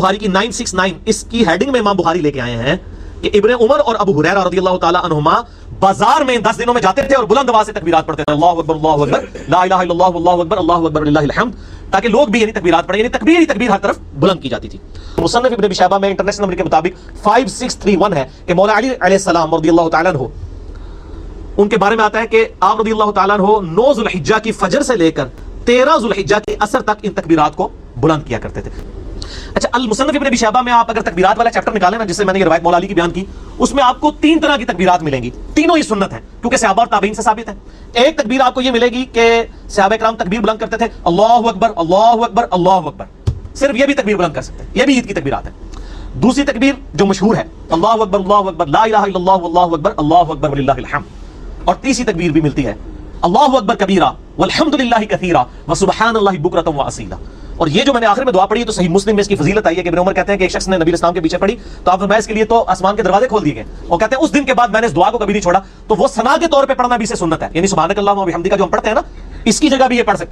बुखारी की 969, इसकी हेडिंग में इमाम बुखारी लेके आए हैं कि इब्ने उमर और अबू हुरैरा रज़ियल्लाहु ताला अन्हुमा बाजार में 10 दिनों में जाते थे और बुलंद आवाज से तकबीरात पढ़ते थे, अल्लाहु अकबर अल्लाहु अकबर, ला इलाहा इल्लल्लाह वल्लाहु अकबर, अल्लाहु अकबर वलिल्लाहिल हम्द, ताकि लोग भी यानी तकबीरात पढ़ें, यानी तकबीर ही तकबीर हर तरफ बुलंद की जाती थी। मुसन्नफ इब्न अबी शैबा में इंटरनेशनल नंबर के मुताबिक 5631 है कि मौला अली अलैहिस्सलाम रज़ियल्लाहु ताला अन्हु, उनके बारे में आता है कि आप रज़ियल्लाहु ताला अन्हु 9 ज़ुल्हिज्जा की फजर से लेकर 13 ज़ुल्हिज्जा के असर तक इन तकबीरात को बुलंद किया करते थे। अच्छा, अल मुसन्नफ इब्न अबी शैबा में आप अगर तकबीरात वाला चैप्टर निकालें ना, जिससे मैंने ये रिवायत मौला अली की बयान की, उसमें आपको 3 तरह की तकबीरात मिलेंगी, तीनों ही सुन्नत है क्योंकि सहाबा और ताबीन से साबित है। एक तकबीर आपको ये मिलेगी कि सहाबा इकराम तकबीर बुलंद करते थे, अल्लाहु अकबर अल्लाहु अकबर अल्लाहु अकबर, सिर्फ ये भी तकबीर बुलंद कर सकते हैं, ये भी ईद की तकबीरात है। दूसरी तकबीर जो मशहूर है, अल्लाहु अकबर ला इलाहा इल्लल्लाह वल्लाहु अकबर, अल्लाहु अकबर वलिल्लाहिल हम्द। और तीसरी तकबीर भी मिलती है, अल्लाहु अकबर कबीरा वल्हम्दुलिल्लाहि कसीरा व सुब्हानल्लाहि बुकरतम व असीला। और ये जो मैंने आखिर में दुआ पढ़ी, तो सही मुस्लिम में इसकी फजीलत आई है कि इब्न उमर कहते हैं कि एक शख्स ने नबी इस्लाम के पीछे पढ़ी, तो आप फरमाया इसके लिए तो आसमान के दरवाजे खोल दिए गए, और कहते हैं उस दिन के बाद मैंने इस दुआ को कभी नहीं छोड़ा। तो वो सना के तौर पे पढ़ना भी से सुन्नत है, यानी सुब्हानक अल्लाहुम्मा व बिहम्दिका जो हम पढ़ते हैं ना, इसकी जगह भी ये पढ़ सकते हैं।